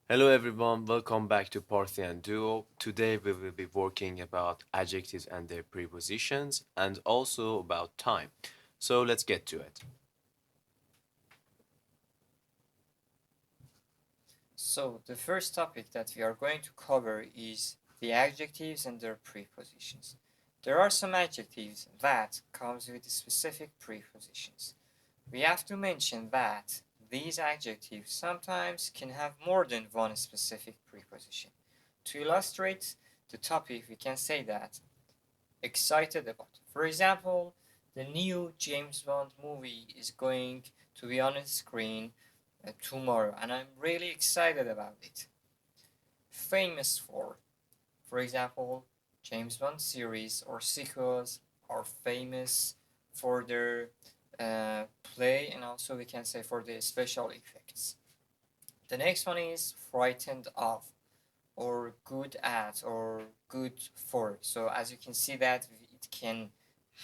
Hello everyone, welcome back to Parthian Duo. Today we will be working about adjectives and their prepositions and also about time. So let's get to it. So the first topic that we are going to cover is the adjectives and their prepositions. There are some adjectives that comes with specific prepositions. We have to mention that these adjectives sometimes can have more than one specific preposition. To illustrate the topic, we can say that excited about. For example, the new James Bond movie is going to be on the screen tomorrow, and I'm really excited about it. Famous for example, James Bond series or sequels are famous for their play, and also we can say for the special effects. The next one is frightened of or good at or good for. So as you can see that it can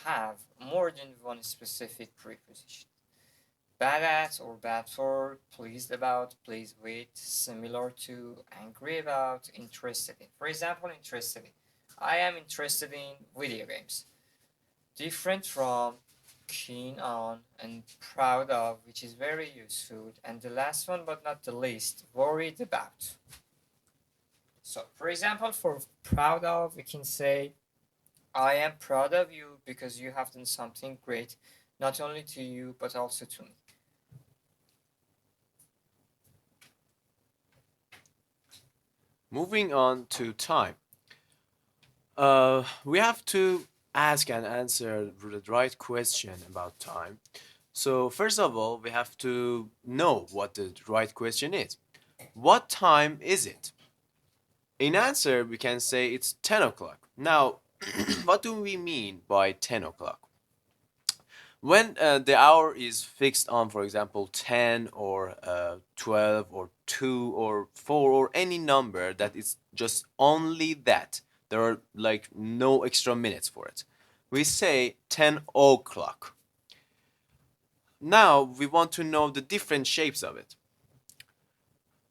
have more than one specific preposition. Bad at or bad for, pleased about, pleased with, similar to, angry about, interested in. For example, interested in. I am interested in video games. Different from keen on and proud of, which is very useful. And the last one, but not the least, worried about. So, for example, for proud of, we can say, I am proud of you because you have done something great, not only to you, but also to me. Moving on to time. We have to ask and answer the right question about time. So first of all, we have to know what the right question is. What time is it? In answer, we can say it's 10 o'clock. Now, what do we mean by 10 o'clock? When the hour is fixed on, for example, 10 or 12 or 2 or 4 or any number that is just only that, there are like no extra minutes for it. We say 10 o'clock. Now we want to know the different shapes of it.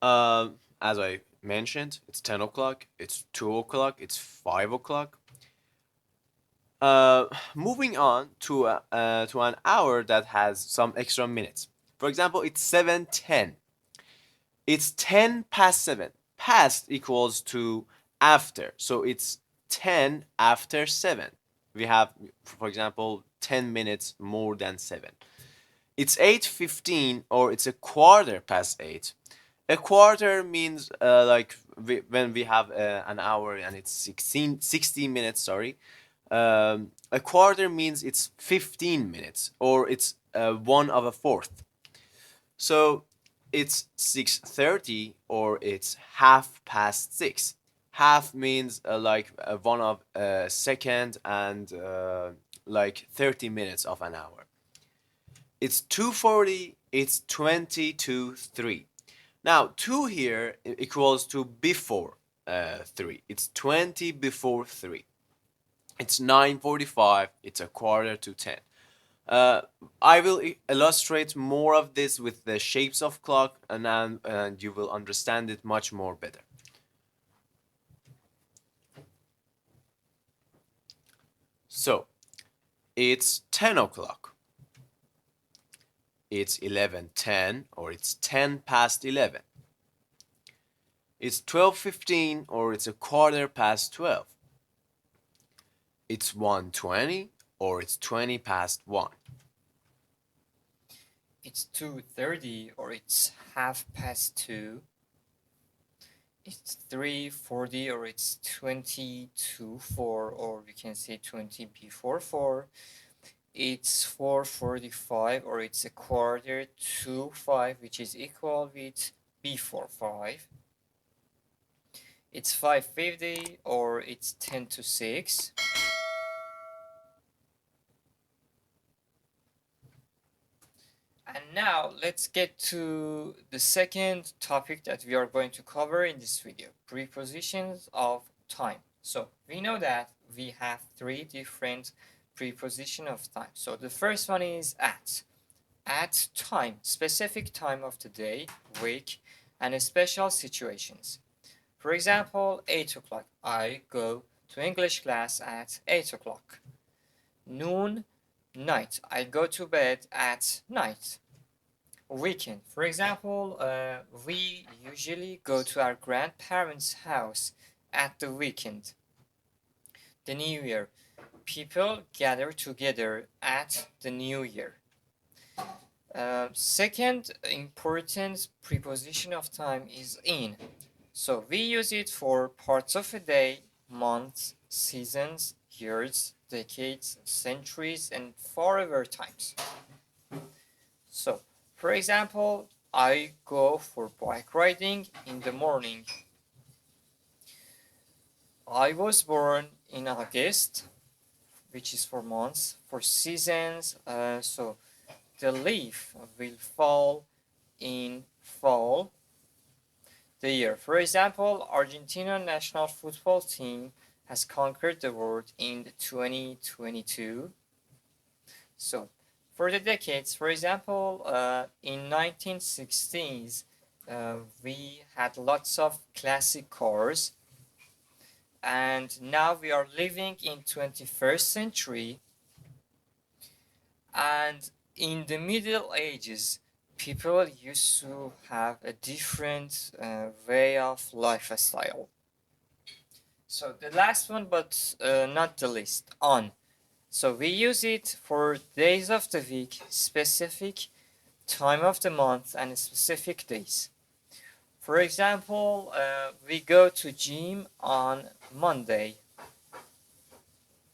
As I mentioned, it's 10 o'clock, it's 2 o'clock, it's 5 o'clock. Uh, Moving on to an hour that has some extra minutes. For example, it's 7:10. It's 10 past 7. Past equals to after. So it's 10 after 7. We have, for example, 10 minutes more than 7. It's 8:15 or it's a quarter past 8. A quarter means when we have an hour and it's 16 minutes, sorry. A quarter means it's 15 minutes or it's one of a fourth. So it's 6:30 or it's half past 6. Half means one of a second and like 30 minutes of an hour. It's 2:40, it's 20 to 3. Now, 2 here equals to before 3. It's 20 before 3. It's 9:45, it's a quarter to 10. Uh, I will illustrate more of this with the shapes of clock and you will understand it much more better. So, it's 10 o'clock. It's 11:10 or it's 10 past 11. It's 12:15 or it's a quarter past 12. It's 1:20 or it's 20 past 1. It's 2:30 or it's half past 2. It's 3:40 or it's 20 to 4, or we can say 20 before 4. It's 4:45 or it's a quarter to 5, which is equal with before 5. It's 5:50 or it's 10 to 6. And now let's get to the second topic that we are going to cover in this video, prepositions of time. So we know that we have three different preposition of time. So the first one is at time, specific time of the day, week, and special situations. For example, 8 o'clock. I go to English class at 8 o'clock. Noon, night. I go to bed at night. Weekend. For example, we usually go to our grandparents' house at the weekend. The New Year. People gather together at the New Year. Second important preposition of time is in. So we use it for parts of a day, months, seasons, years, decades, centuries, and forever times. So, for example, I go for bike riding in the morning. I was born in August, which is for months. For seasons, so the leaf will fall in fall. The year. For example, Argentina national football team has conquered the world in 2022. So, for the decades, for example, in 1960s, we had lots of classic cars, and now we are living in 21st century, and in the Middle Ages, people used to have a different way of lifestyle. So the last one, but not the least, on. So we use it for days of the week, specific time of the month, and specific days. For example, we go to gym on Monday.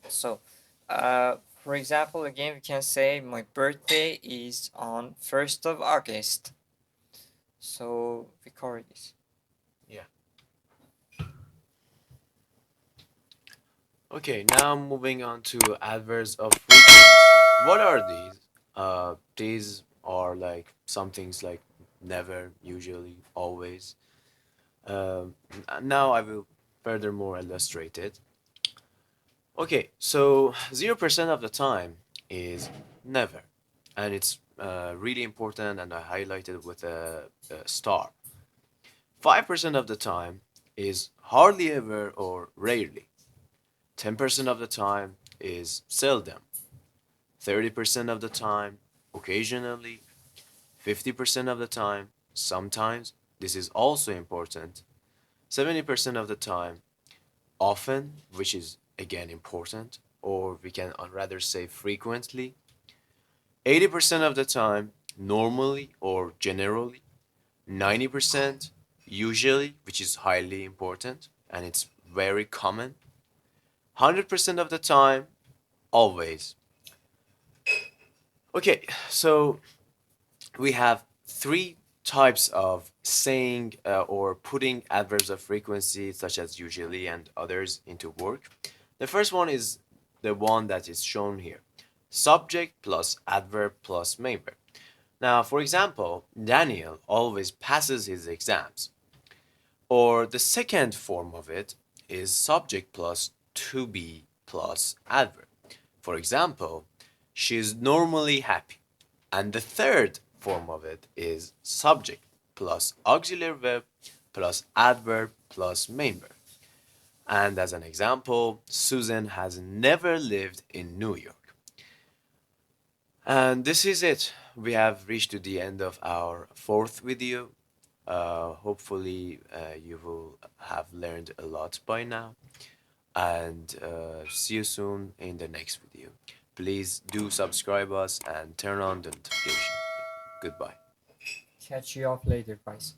So, for example, again, we can say my birthday is on 1st of August. So we cover this. Okay, now moving on to adverbs of frequency. What are these? These are like some things like never, usually, always. Now I will furthermore illustrate it. Okay, so 0% of the time is never, and it's really important, and I highlighted with a star. 5% of the time is hardly ever or rarely. 10% of the time is seldom. 30% of the time, occasionally. 50% of the time, sometimes. This is also important. 70% of the time, often, which is again important, or we can rather say frequently. 80% of the time, normally or generally. 90%, usually, which is highly important and it's very common. 100% of the time, always. Okay, so we have three types of saying or putting adverbs of frequency, such as usually and others, into work. The first one is the one that is shown here: subject plus adverb plus main verb. Now, for example, Daniel always passes his exams. Or the second form of it is subject plus to be plus adverb. For example, she is normally happy. And the third form of it is subject plus auxiliary verb plus adverb plus main verb. And as an example, Susan has never lived in New York. And this is it. We have reached to the end of our fourth video. Hopefully, you will have learned a lot by now. And see you soon in the next video. Please do subscribe us and turn on the notification. Goodbye. Catch you up later, guys.